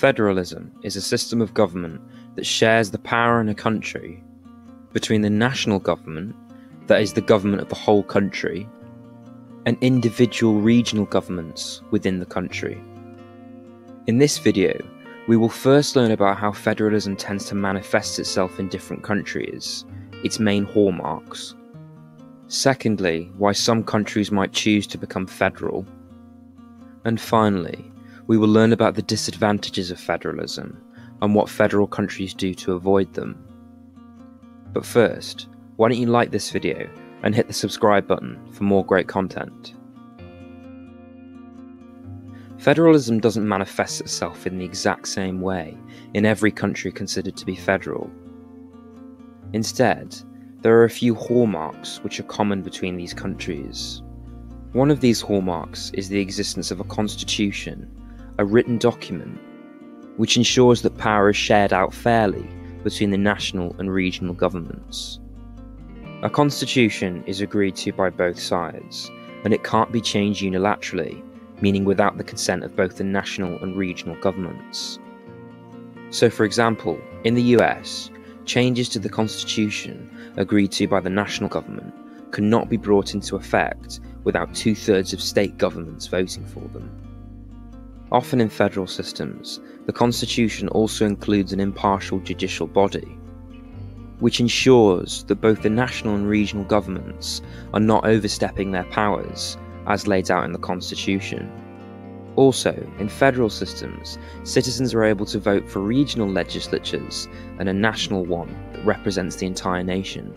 Federalism is a system of government that shares the power in a country between the national government, that is the government of the whole country, and individual regional governments within the country. In this video, we will first learn about how federalism tends to manifest itself in different countries, its main hallmarks. Secondly, why some countries might choose to become federal. And finally, we will learn about the disadvantages of federalism and what federal countries do to avoid them. But first, why don't you like this video and hit the subscribe button for more great content. Federalism doesn't manifest itself in the exact same way in every country considered to be federal. Instead, there are a few hallmarks which are common between these countries. One of these hallmarks is the existence of a constitution, a written document, which ensures that power is shared out fairly between the national and regional governments. A constitution is agreed to by both sides, and it can't be changed unilaterally, meaning without the consent of both the national and regional governments. So for example, in the US, changes to the constitution agreed to by the national government cannot be brought into effect without 2/3 of state governments voting for them. Often in federal systems, the constitution also includes an impartial judicial body, which ensures that both the national and regional governments are not overstepping their powers as laid out in the constitution. Also, in federal systems, citizens are able to vote for regional legislatures and a national one that represents the entire nation.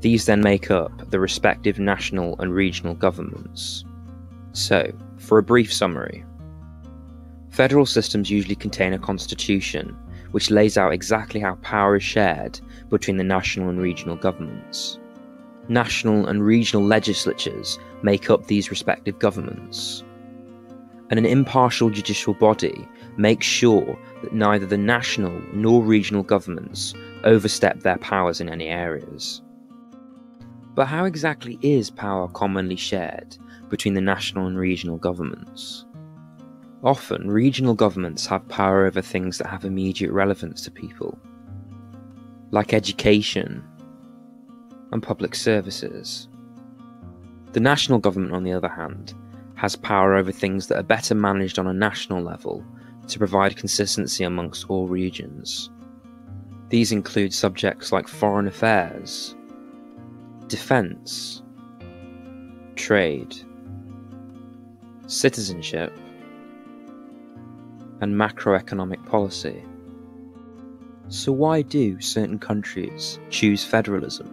These then make up the respective national and regional governments. So, for a brief summary, federal systems usually contain a constitution which lays out exactly how power is shared between the national and regional governments. National and regional legislatures make up these respective governments, and an impartial judicial body makes sure that neither the national nor regional governments overstep their powers in any areas. But how exactly is power commonly shared between the national and regional governments? Often, regional governments have power over things that have immediate relevance to people, like education and public services. The national government, on the other hand, has power over things that are better managed on a national level to provide consistency amongst all regions. These include subjects like foreign affairs, defence, trade, citizenship, and macroeconomic policy. So why do certain countries choose federalism?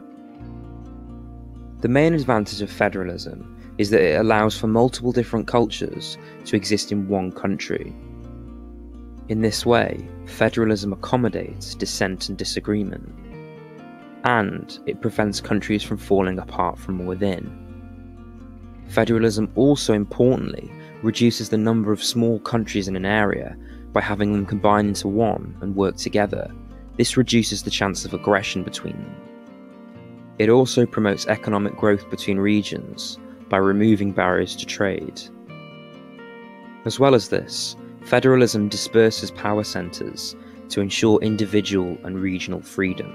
The main advantage of federalism is that it allows for multiple different cultures to exist in one country. In this way, federalism accommodates dissent and disagreement, and it prevents countries from falling apart from within. Federalism also importantly reduces the number of small countries in an area by having them combine into one and work together. This reduces the chance of aggression between them. It also promotes economic growth between regions by removing barriers to trade. As well as this, federalism disperses power centres to ensure individual and regional freedom.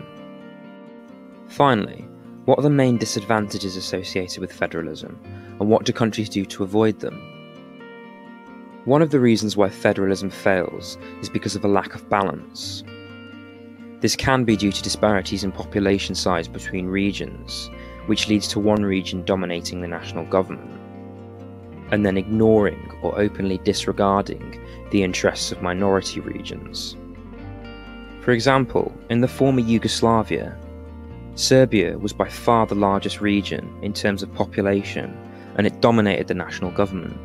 Finally, what are the main disadvantages associated with federalism, and what do countries do to avoid them? One of the reasons why federalism fails is because of a lack of balance. This can be due to disparities in population size between regions, which leads to one region dominating the national government, and then ignoring or openly disregarding the interests of minority regions. For example, in the former Yugoslavia, Serbia was by far the largest region in terms of population, and it dominated the national government.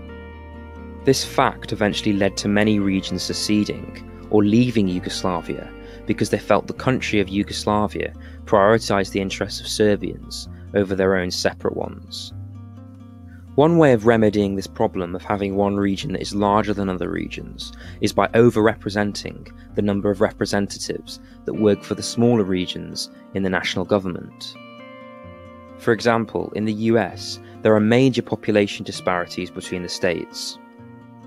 This fact eventually led to many regions seceding or leaving Yugoslavia because they felt the country of Yugoslavia prioritised the interests of Serbians over their own separate ones. One way of remedying this problem of having one region that is larger than other regions is by over-representing the number of representatives that work for the smaller regions in the national government. For example, in the US, there are major population disparities between the states.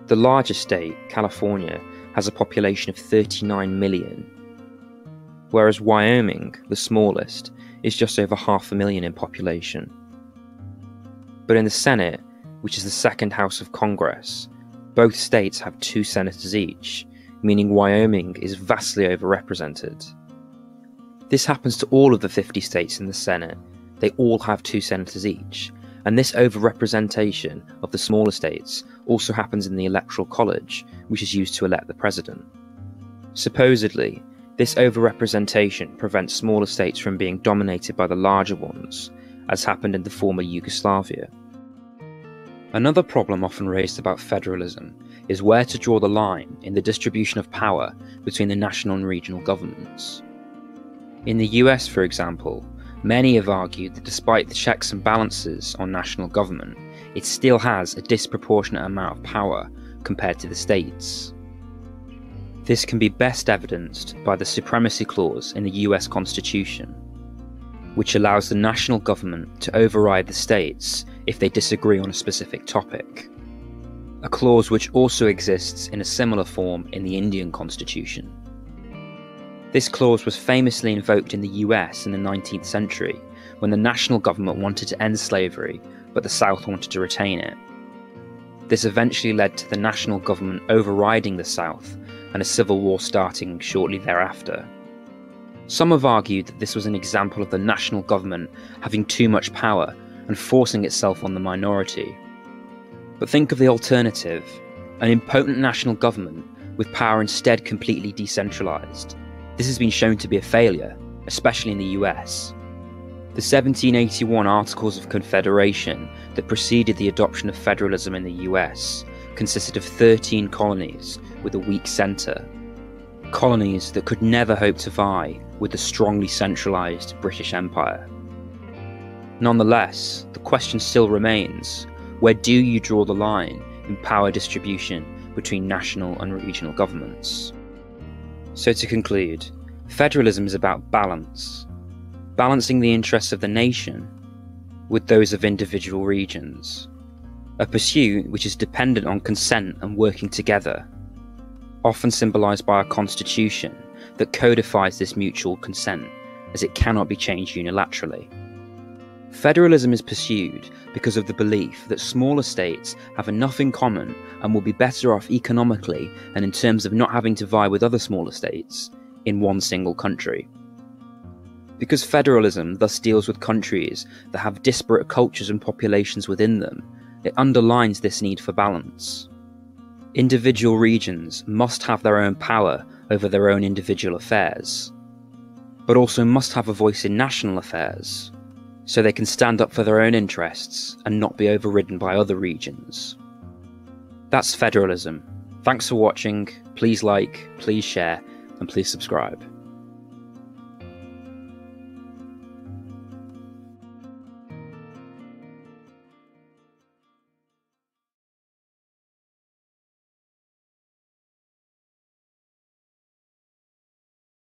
The largest state, California, has a population of 39 million, whereas Wyoming, the smallest, is just over 500,000 in population. But in the Senate, which is the second house of Congress, both states have 2 senators each, meaning Wyoming is vastly overrepresented. This happens to all of the 50 states in the Senate. They all have 2 senators each, and this overrepresentation of the smaller states also happens in the Electoral College, which is used to elect the president. Supposedly, this overrepresentation prevents smaller states from being dominated by the larger ones, as happened in the former Yugoslavia. Another problem often raised about federalism is where to draw the line in the distribution of power between the national and regional governments. In the US, for example, many have argued that despite the checks and balances on national government, it still has a disproportionate amount of power compared to the states. This can be best evidenced by the Supremacy Clause in the US Constitution, which allows the national government to override the states if they disagree on a specific topic. A clause which also exists in a similar form in the Indian Constitution. This clause was famously invoked in the US in the 19th century, when the national government wanted to end slavery, but the South wanted to retain it. This eventually led to the national government overriding the South, and a civil war starting shortly thereafter. Some have argued that this was an example of the national government having too much power and forcing itself on the minority. But think of the alternative, an impotent national government with power instead completely decentralised. This has been shown to be a failure, especially in the US. The 1781 Articles of Confederation that preceded the adoption of federalism in the US consisted of 13 colonies with a weak centre. Colonies that could never hope to vie with the strongly centralised British Empire. Nonetheless, the question still remains, where do you draw the line in power distribution between national and regional governments? So to conclude, federalism is about balance, balancing the interests of the nation with those of individual regions, a pursuit which is dependent on consent and working together, often symbolised by a constitution that codifies this mutual consent, as it cannot be changed unilaterally. Federalism is pursued because of the belief that smaller states have enough in common and will be better off economically and in terms of not having to vie with other smaller states in one single country. Because federalism thus deals with countries that have disparate cultures and populations within them, it underlines this need for balance. Individual regions must have their own power over their own individual affairs, but also must have a voice in national affairs, so they can stand up for their own interests and not be overridden by other regions. That's federalism. Thanks for watching, please like, please share, and please subscribe.